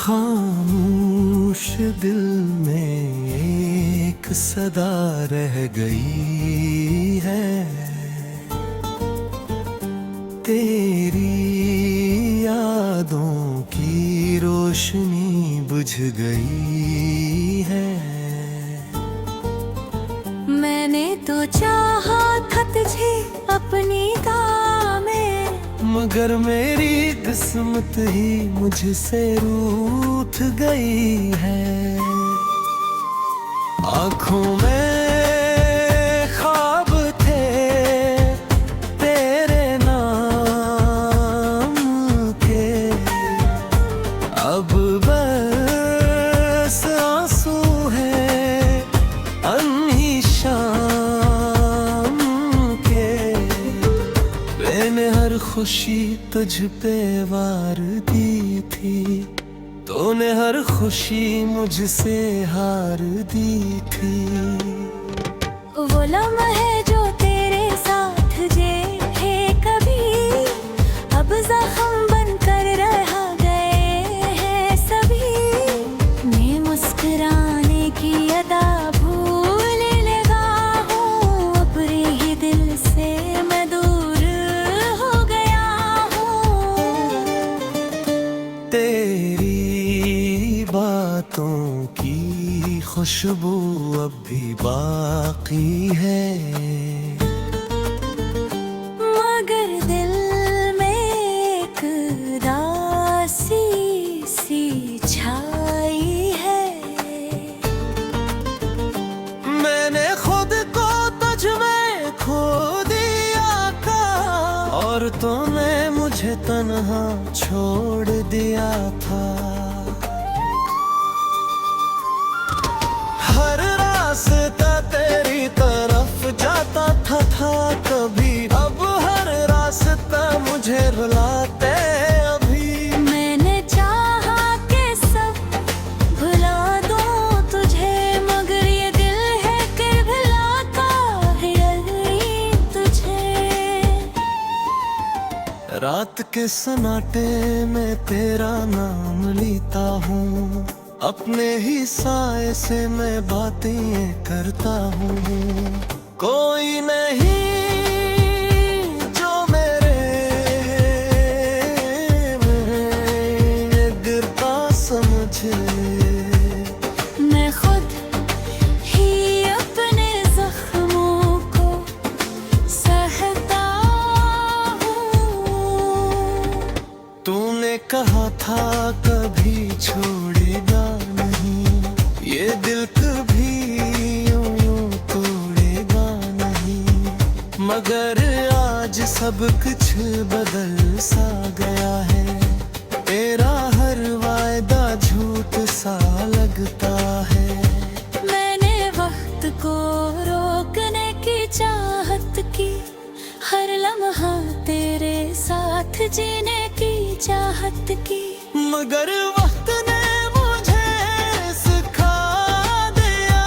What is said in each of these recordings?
खामोश दिल में एक सदा रह गई है, तेरी यादों की रोशनी बुझ गई है। मैंने तो चाहा था तुझे अपनी गाह में, मगर मेरी किस्मत ही मुझसे रूठ गई है। आँखों में ख्वाब थे तेरे नाम के, अब बस आंसू है अन्ही शाम के। मैंने हर खुशी तुझ पे वार दी थी, तूने हर खुशी मुझसे हार दी थी। वो लम्हे जो तेरे साथ जे है कभी, अब जख्म बनकर रह गए हैं सभी। मैं मुस्कुराने की अदा भूल लगा हूँ, अपने ही दिल से मैं दूर हो गया हूँ। तेरी बातों की खुशबू अब भी बाकी है, मगर दिल में एक उदासी सी छाई है। मैंने खुद को तुझ में खो दिया था, और तूने मुझे तन्हा छोड़ दिया था। हर रास्ता तेरी तरफ जाता था कभी, अब हर रास्ता मुझे रुलाते अभी। मैंने चाहा कि सब भुला दूं तुझे, मगर ये दिल है कि भुलाता है यही तुझे। रात के सन्नाटे में तेरा नाम लेता हूँ, अपने ही साए से मैं बातें करता हूँ। कोई नहीं जो मेरे में गिरता समझे, मैं खुद ही अपने जख्मों को सहता हूँ। तूने कहा था कभी छोड़ेगा नहीं, ये दिल कभी यूं तोड़ेगा नहीं। मगर आज सब कुछ बदल सा गया है, तेरा हर वायदा झूठ सा लगता है। मैंने वक्त को रोकने की चाहत की, हर लम्हा तेरे साथ जीने की चाहत की, मगर वक्त ने मुझे सिखा दिया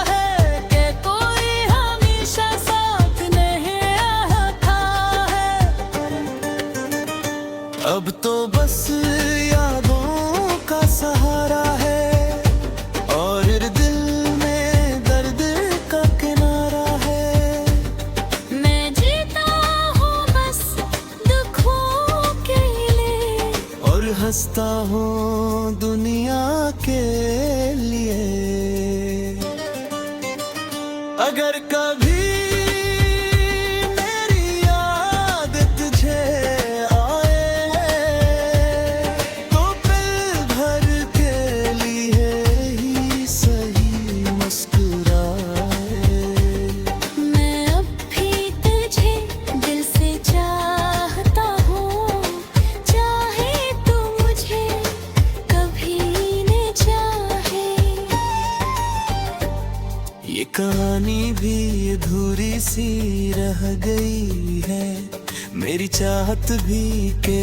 है कि कोई हमेशा साथ नहीं रहता है। अब तो बस यादों का सहारा है, और दिल में दर्द का किनारा है। मैं जीता हूँ बस दुखों के लिए, और हंसता हूँ दुनिया के लिए। अगर कभी मेरी याद तुझे आए, तो पल भर के लिए ही सही मुस्कुराए। मैं अब भी तुझे दिल से चाहता हूँ, चाहे तू मुझे कभी न चाहे। ये कहानी भी अधूरी सी रह गई है, मेरी चाहत भी के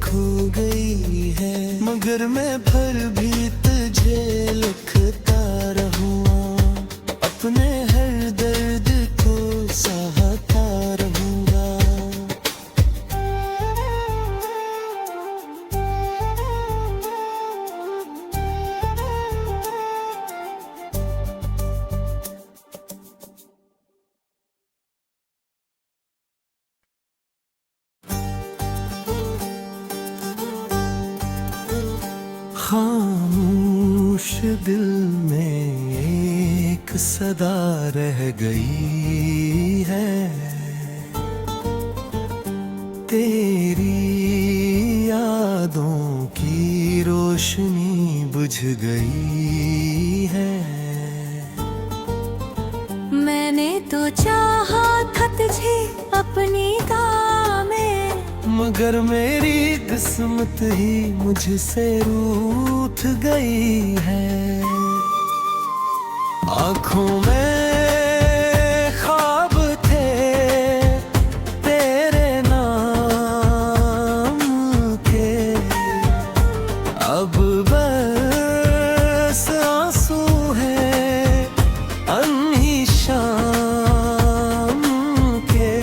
खो गई है। मगर मैं फिर भी तुझे लिखता रहूँगा, अपने हर दर्द को सहता रहूँगा। खामोश दिल में एक सदा रह गई है, तेरी यादों की रोशनी बुझ गई है। मैंने तो चाहा था तुझे अपनी गाह में, मगर मेरी किस्मत ही मुझसे रूठ गई है। आँखों में ख्वाब थे तेरे नाम के, अब बस आंसू है अन्ही शाम के।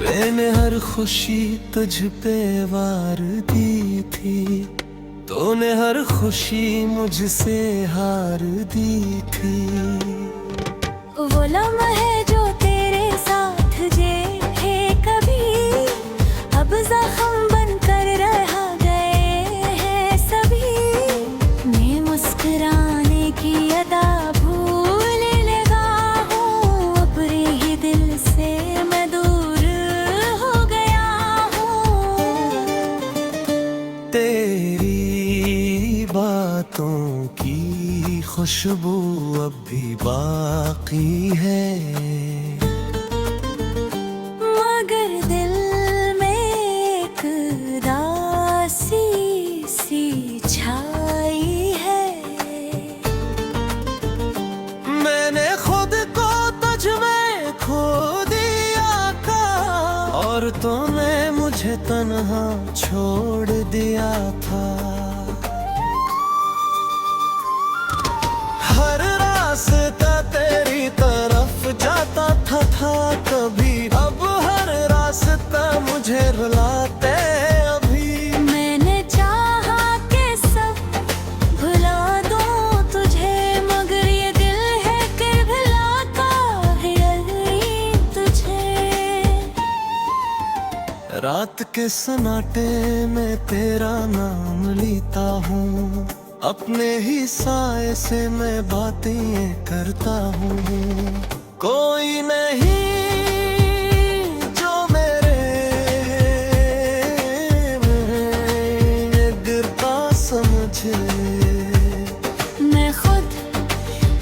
मैंने हर खुशी तुझ पे वार दी थी, तूने हर खुशी मुझसे हार दी थी। वो लम्हे जो तेरे साथ जे है कभी, अब जख्म बनकर रह गए हैं सभी। मैं मुस्कुराने की अदा भूल लगा हूँ, अपने ही दिल से मैं दूर हो गया हूँ। तेरी बातों की खुशबू अब भी बाकी है, मगर दिल में एक दासी सी छाई है। मैंने खुद को तुझ में खो दिया था, और तूने मुझे तन्हा छोड़ दिया था। हर रास्ता तेरी तरफ जाता था कभी, अब हर रास्ता मुझे रुलाते अभी। मैंने चाहा कि सब भुला दूं तुझे, मगर ये दिल है कि भुलाता है यही तुझे। रात के सन्नाटे में तेरा नाम लेता हूँ, अपने ही साए से मैं बातें करता हूँ। कोई नहीं जो मेरे में गिरता समझे, मैं खुद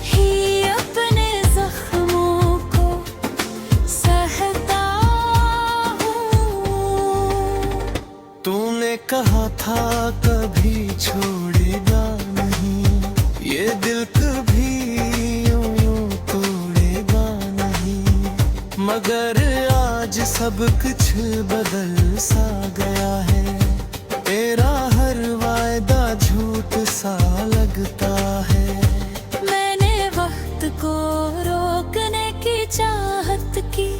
ही अपने जख्मों को सहता हूँ। तूने कहा था कभी छोड़ेगा नहीं, ये दिल कभी यूं तोड़ेगा नहीं। मगर आज सब कुछ बदल सा गया है, तेरा हर वायदा झूठ सा लगता है। मैंने वक्त को रोकने की चाहत की,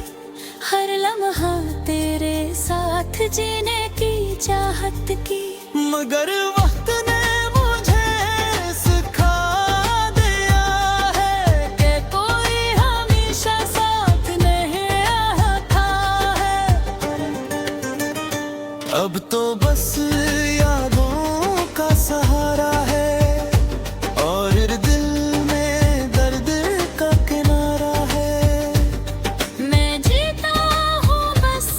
हर लम्हा तेरे साथ जीने की चाहत की, मगर वक्त ने मुझे सिखा दिया है कि कोई हमेशा साथ नहीं आता है। अब तो बस यादों का सहारा है, और दिल में दर्द का किनारा है। मैं जीता हूँ बस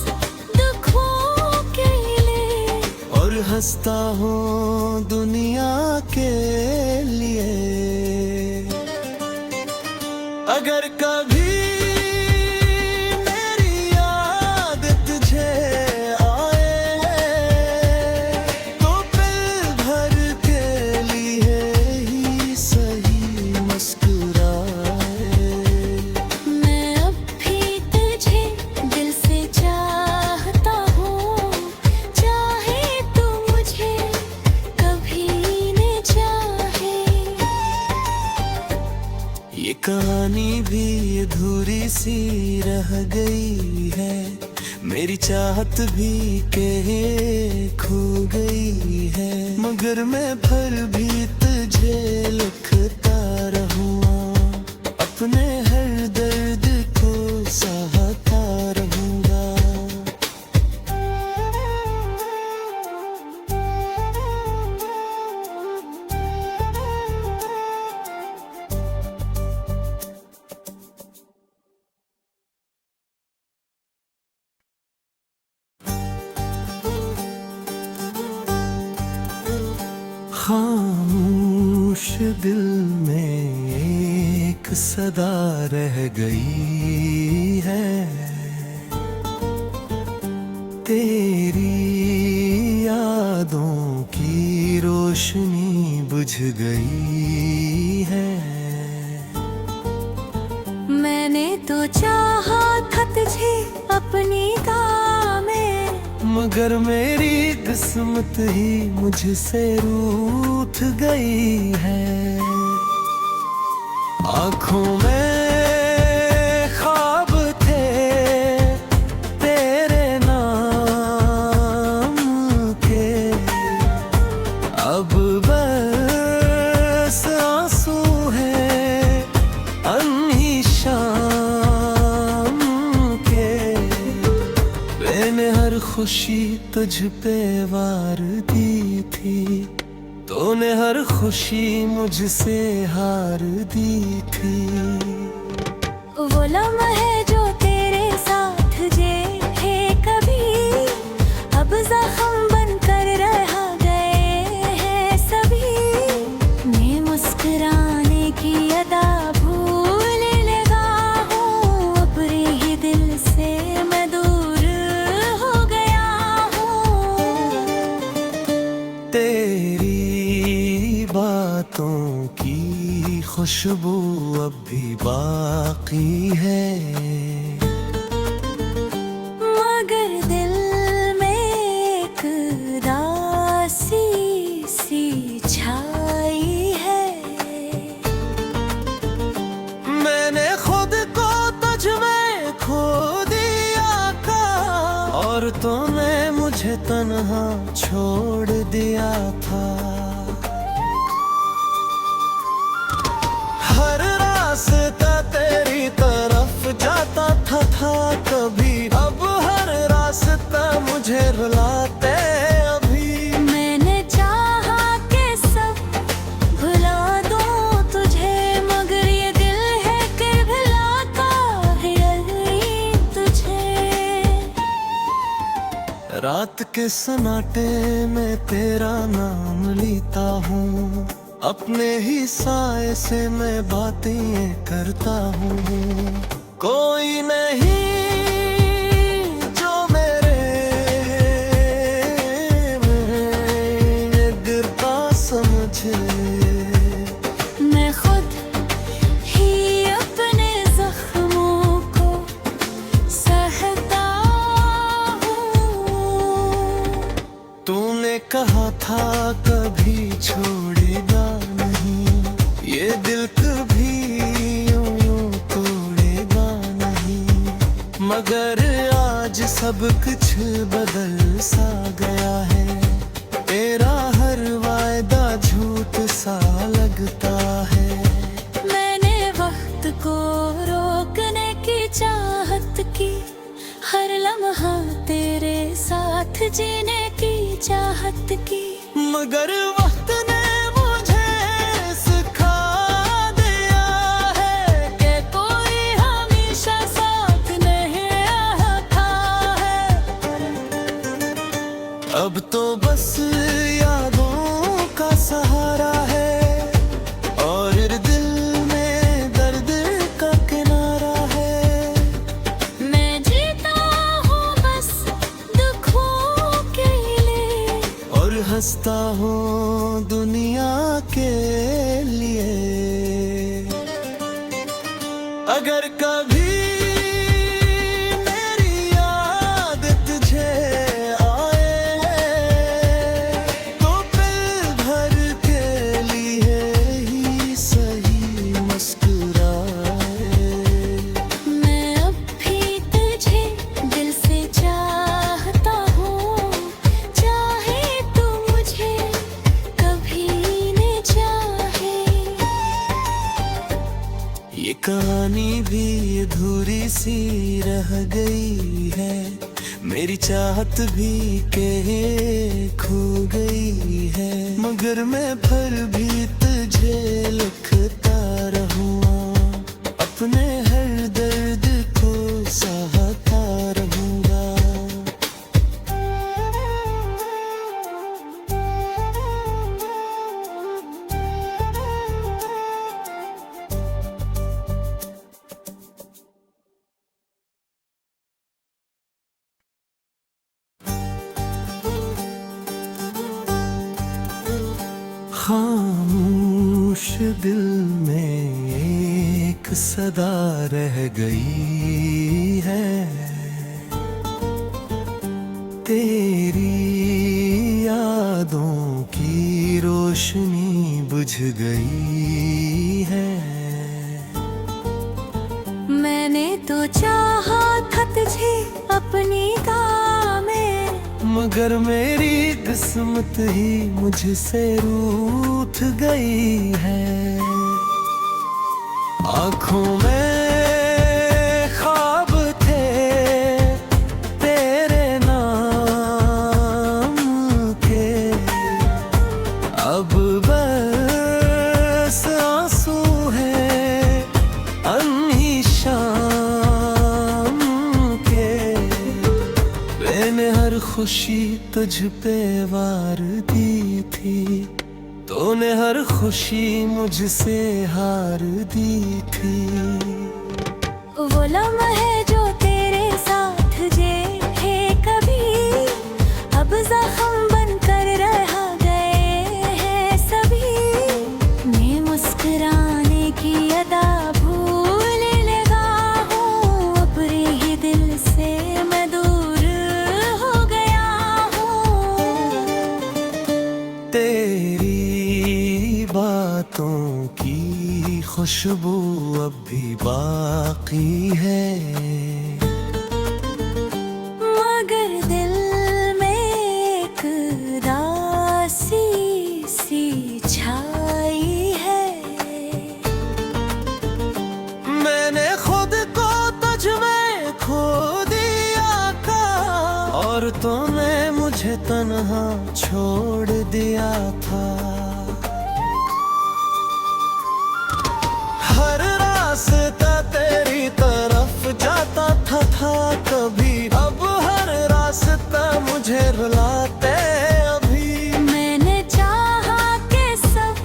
दुखों के लिए, और हंसता हूँ दुनिया के लिए। अगर कभी मेरी याद तुझे आए, तो पल भर के लिए ही सही मुस्कुराए। मैं अब भी तुझे दिल से चाहता हूँ, चाहे तू मुझे कभी न चाहे। ये कहानी भी अधूरी सी रह गई है, मेरी चाहत भी कहीं खो गई है। मगर मैं फिर भी तुझे लिखता रहूँगा, अपने हर दर्द को सहा। खामोश दिल में एक सदा रह गई है, तेरी यादों की रोशनी बुझ गई है। मैंने तो चाहा था तुझे अपनी गाह में, मगर मेरी किस्मत ही मुझसे रूठ गई है। आँखों में ख्वाब थे तेरे नाम के, अब बस आंसू है अन्ही शाम के। मैंने हर खुशी तुझ पे वार दी थी, तूने हर खुशी मुझसे हार दी थी। वो लम्हे जो तेरे साथ जे है कभी, अब जख्म बनकर रह गए हैं सभी। मैं मुस्कुराने की अदा भूल लगा हूँ, अपने ही दिल से मैं दूर हो गया हूँ। तेरी बातों की खुशबू अब भी बाकी है, मगर दिल में एक दासी सी छाई है। मैंने खुद को तुझ में खो दिया था, और तूने मुझे तन्हा छोड़ दिया था। हर रास्ता तेरी तरफ जाता था कभी, अब हर रास्ता मुझे रुलाते अभी। मैंने चाहा कि सब भुला दूं तुझे, मगर ये दिल है कि भुलाता है यही तुझे। रात के सन्नाटे में तेरा नाम लेता हूँ, अपने ही साए से मैं बातें करता हूँ। कोई नहीं जो मेरे में गिरता समझे, मैं खुद ही अपने जख्मों को सहता हूँ। तूने कहा था कभी छोड़ेगा नहीं, ये दिल कभी यूं तोड़ेगा नहीं। मगर आज सब कुछ बदल सा गया है, तेरा हर वायदा झूठ सा लगता है। मैंने वक्त को रोकने की चाहत की, हर लम्हा तेरे साथ जीने की चाहत की, मगर वक्त ने मुझे सिखा दिया है कि कोई हमेशा साथ नहीं रहता है। अब तो बस यादों का सहारा है, और दिल में दर्द का किनारा है। मैं जीता हूँ बस दुखों के लिए, और हंसता हूँ दुनिया के लिए। अगर कभी मेरी याद तुझे आए, तो पल भर के लिए ही सही मुस्कुराए। मैं अब भी तुझे दिल से चाहता हूँ, चाहे तू मुझे कभी न चाहे। ये कहानी भी अधूरी सी रह गई है, मेरी चाहत भी कहीं खो गई है। मगर मैं फिर भी तुझे लिखता रहूँगा, अपने हर दर्द को सहा। खामोश दिल में एक सदा रह गई है, तेरी यादों की रोशनी बुझ गई है। मैंने तो चाहा था तुझे अपनी गाह में, मगर मेरी किस्मत ही मुझसे रूठ गई है। आँखों में ख्वाब थे तेरे नाम के, अब बस आंसू है अन्ही शाम के। मैंने हर खुशी तुझ पे वार दी थी, तूने हर खुशी मुझसे हार दी थी। वो लम्हे जो तेरे साथ जे है कभी, अब जख्म बनकर रह गए हैं सभी। मैं मुस्कुराने की अदा भूल लगा हूँ, अपने ही दिल से मैं दूर हो गया हूँ। तेरी बातों की खुशबू अब भी बाकी है, मगर दिल में एक दासी सी छाई है। मैंने खुद को तुझ में खो दिया था, और तूने मुझे तन्हा छोड़ दिया था। हर रास्ता तेरी तरफ जाता था कभी, अब हर रास्ता मुझे रुलाते अभी। मैंने चाहा कि सब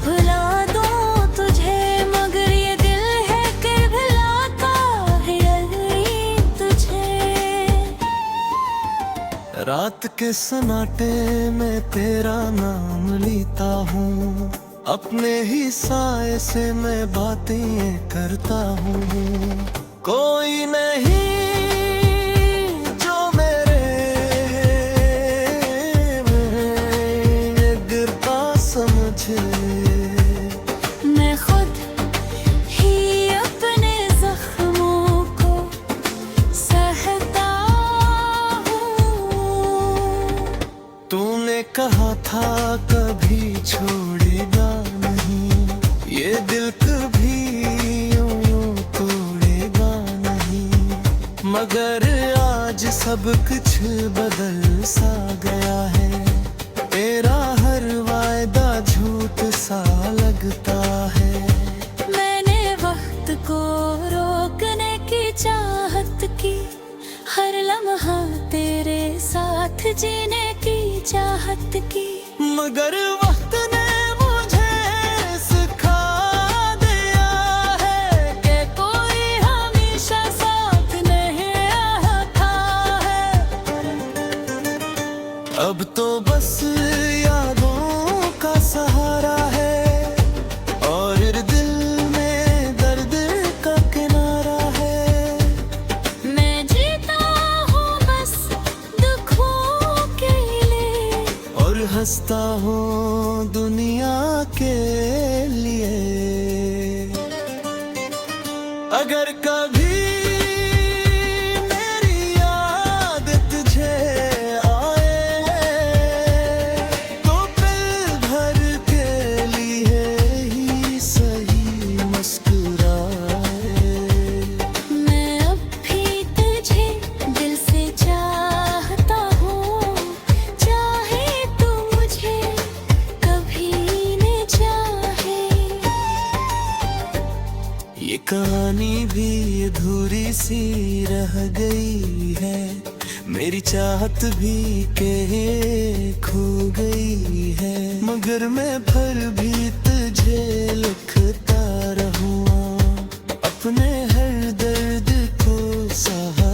भुला दूं तुझे, मगर ये दिल है कि भुलाता है यही तुझे। रात के सन्नाटे में तेरा नाम लेता हूँ, अपने ही साए से मैं बातें करता हूँ। कोई नहीं जो मेरे में गिरता समझे, मैं खुद ही अपने जख्मों को सहता हूँ। तूने कहा था कभी छोड़ेगा नहीं, ये दिल कभी यूं तोड़ेगा नहीं। मगर आज सब कुछ बदल सा गया है, तेरा हर वायदा झूठ सा लगता है। मैंने वक्त को रोकने की चाहत की, हर लम्हा तेरे साथ जीने की चाहत की, मगर वक्त ने मुझे सिखा दिया है कि कोई हमेशा साथ नहीं आता है। अब तो बस यादों का सहारा है, और दिल में दर्द का किनारा है। मैं जीता हूँ बस दुखों के लिए, और हंसता हूँ दुनिया के लिए। अगर कभी मेरी याद तुझे आए, तो पल भर के लिए ही सही मुस्कुराए। मैं अब भी तुझे दिल से चाहता हूँ, चाहे तू मुझे कभी न चाहे। ये कहानी भी अधूरी सी रह गई है, मेरी चाहत भी कहीं खो गई है। मगर मैं फिर भी तुझे लिखता रहूँगा, अपने हर दर्द को सहा।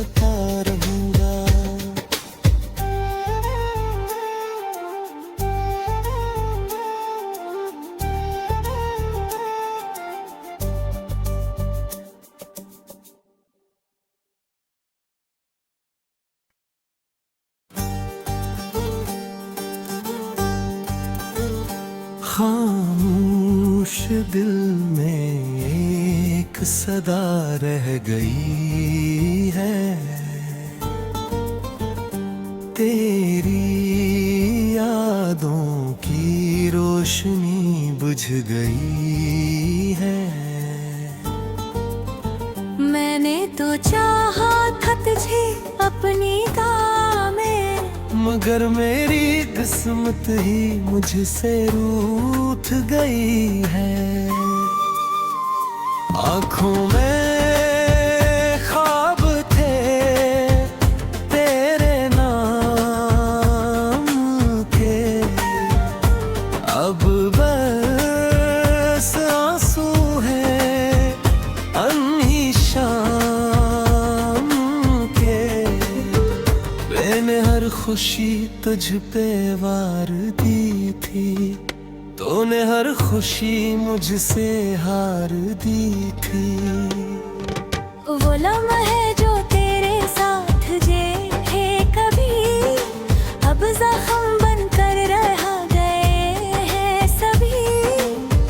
खामोश दिल में एक सदा रह गई है, तेरी यादों की रोशनी बुझ गई है। मैंने तो चाहा था तुझे अपनी गाह में, मगर मेरी किस्मत ही मुझसे रूठ गई है। आँखों में ख्वाब थे तेरे नाम के, अब बस आंसू है अन्ही शाम के। मैंने हर खुशी तुझ पे वार दी थी, तूने हर खुशी मुझसे हार दी थी। वो लम्हे जो तेरे साथ जे है कभी, अब जख्म बनकर रह गए हैं सभी।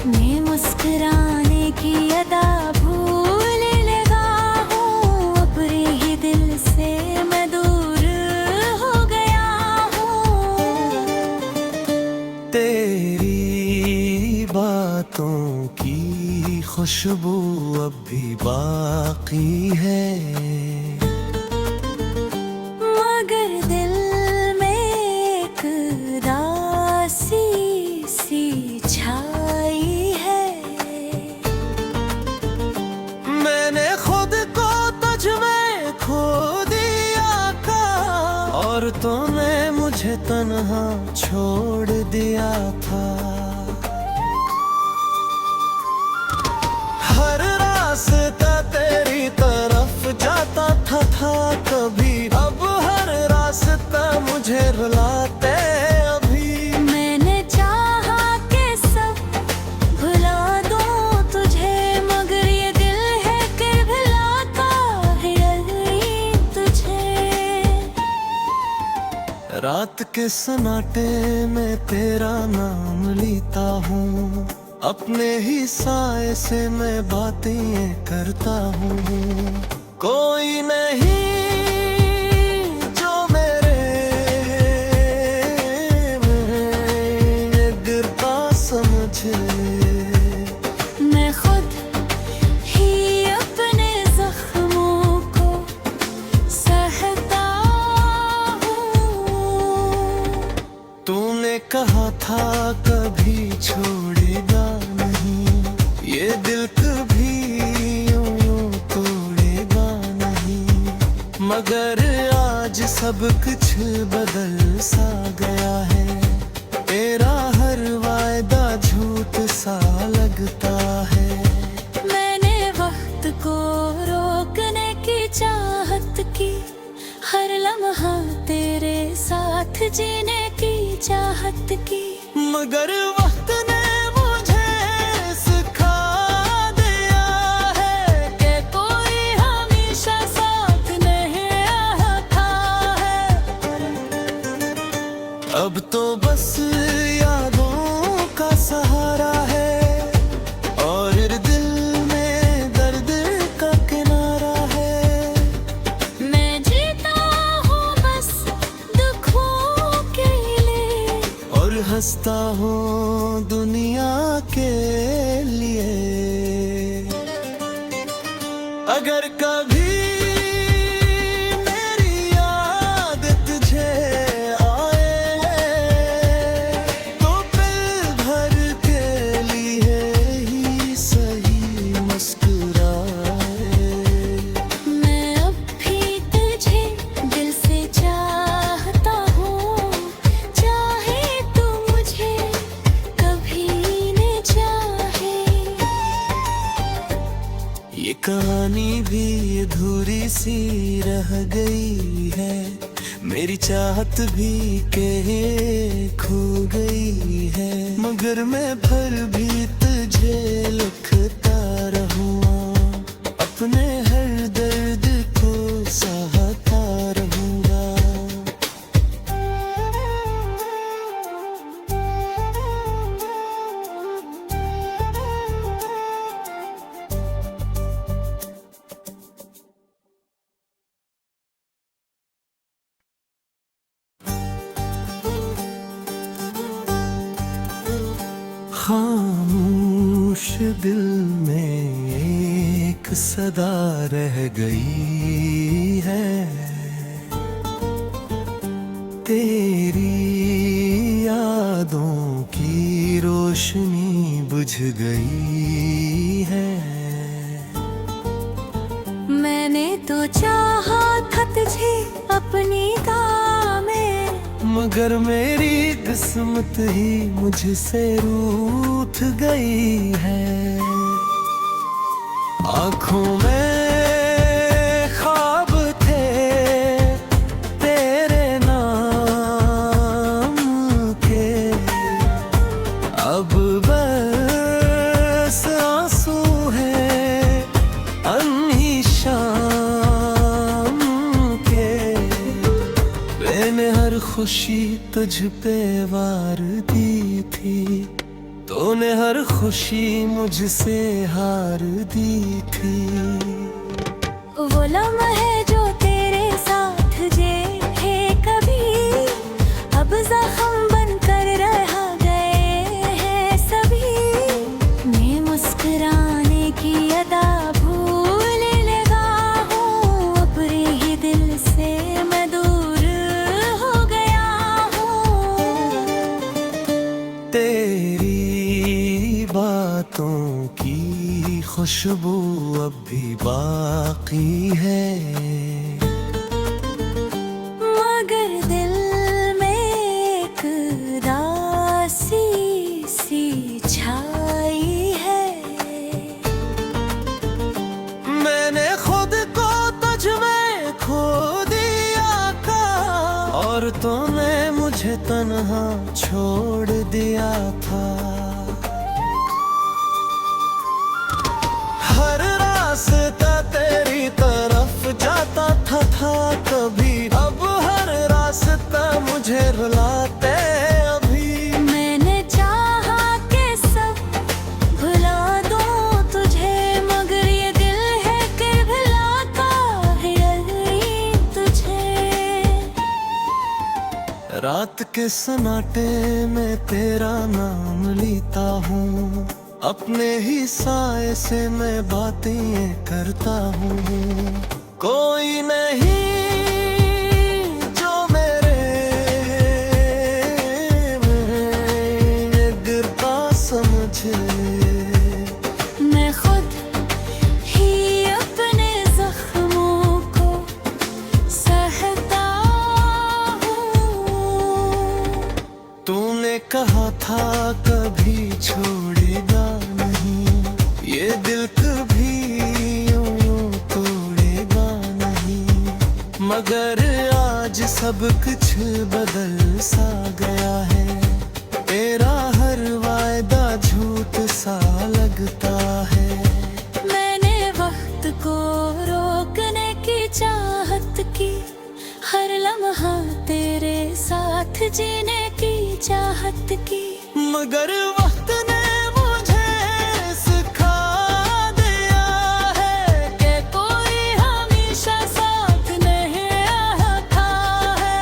मैं मुस्कुराने की अदा भूल लगा हूँ, अपने ही दिल से मैं दूर हो गया हूँ। तेरी बातों की खुशबू अब भी बाकी है, मगर दिल में एक दासी सी छाई है। मैंने खुद को तुझ में खो दिया था, और तूने मुझे तन्हा छोड़ दिया था। हर रास्ता तेरी तरफ जाता था कभी, अब हर रास्ता मुझे रुलाते अभी। मैंने चाहा कि सब भुला दूं तुझे, मगर ये दिल है कि भुलाता है यही तुझे। रात के सन्नाटे में तेरा नाम लेता हूँ, अपने ही साए से मैं बातें करता हूँ। कोई नहीं जो मेरे में गिरता समझे, मैं खुद ही अपने जख्मों को सहता हूँ। तूने कहा था कभी छोड़ेगा नहीं, ये दिल कभी यूं तोड़ेगा नहीं। मगर आज सब कुछ बदल सा गया है, तेरा हर वायदा झूठ सा लगता है। मैंने वक्त को रोकने की चाहत की, हर लम्हा तेरे साथ जीने की चाहत की, मगर वक्त ने मुझे सिखा दिया है कि कोई हमेशा साथ नहीं आता है। अब तो बस यादों का सहारा है, और दिल में दर्द का किनारा है। मैं जीता हूँ बस दुखों के लिए, और हंसता हूँ दुनिया के लिए। अगर कभी मेरी याद तुझे आए, तो पल भर के लिए ही सही मुस्कुराए। मैं अब भी तुझे दिल से चाहता हूँ, चाहे तू मुझे कभी न चाहे। ये कहानी भी अधूरी सी रह गई है, मेरी चाहत भी कहीं खो गई है। मगर मैं फिर भी तुझे लिखता रहूँगा, अपने हर दर्द को सहा। खामोश दिल में एक सदा रह गई है, तेरी यादों की रोशनी बुझ गई है। मैंने तो चाहा था तुझे अपनी गाह में, मगर मेरी किस्मत ही मुझसे रूठ गई है। आँखों में ख्वाब थे तेरे नाम के, अब बस आंसू है अन्ही शाम के। मैंने हर खुशी तुझ पे वार दी थी, तूने हर खुशी मुझसे हार दी थी। वो लम्हे जो तेरे साथ जे है कभी, अब जख्म बनकर रह गए हैं सभी। मैं मुस्कुराने की अदा भूल लगा हूँ, अपने ही दिल से मैं दूर हो गया हूँ। तेरी बातों की खुशबू अब भी बाकी है, मगर दिल में एक दासी सी छाई है। मैंने खुद को तुझ में खो दिया था, और तूने मुझे तन्हा छोड़ दिया था। हर रास्ता तेरी तरफ जाता था कभी, अब हर रास्ता मुझे रुलाते अभी। मैंने चाहा कि सब भुला दूं तुझे, मगर ये दिल है कि भुलाता है यही तुझे। रात के सन्नाटे में तेरा नाम लेता हूँ, अपने ही साए से मैं बातें करता हूँ। कोई नहीं जो मेरे में गिरता समझे, मैं खुद ही अपने जख्मों को सहता हूँ। तूने कहा था कभी छोड़ेगा नहीं, ये दिल कभी यूं तोड़ेगा नहीं। मगर आज सब कुछ बदल सा गया है, तेरा हर वायदा झूठ सा लगता है। मैंने वक्त को रोकने की चाहत की, हर लम्हा तेरे साथ जीने की चाहत की, मगर वक्त ने मुझे सिखा दिया है कि कोई हमेशा साथ नहीं रहता है।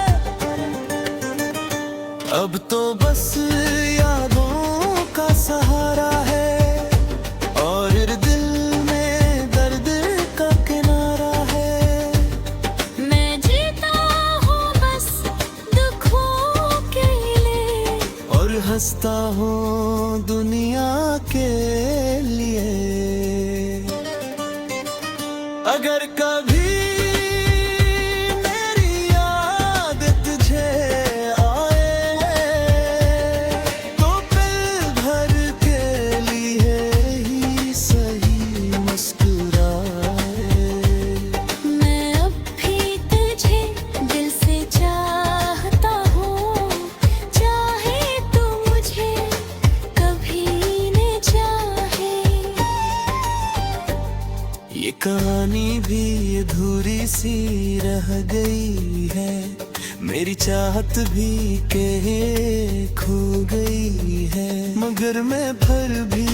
अब तो बस यादों का सहारा है, और दिल में दर्द का किनारा है। मैं जीता हूँ बस दुखों के लिए, और हंसता हूँ दुनिया के लिए। अगर कभी मेरी याद तुझे आए, तो पल भर के लिए ही सही मुस्कुराए। मैं अब भी तुझे दिल से चाहता हूँ, चाहे तू मुझे कभी न चाहे। ये कहानी भी अधूरी सी रह गई है, मेरी चाहत भी के खो गई है। मगर मैं फिर भी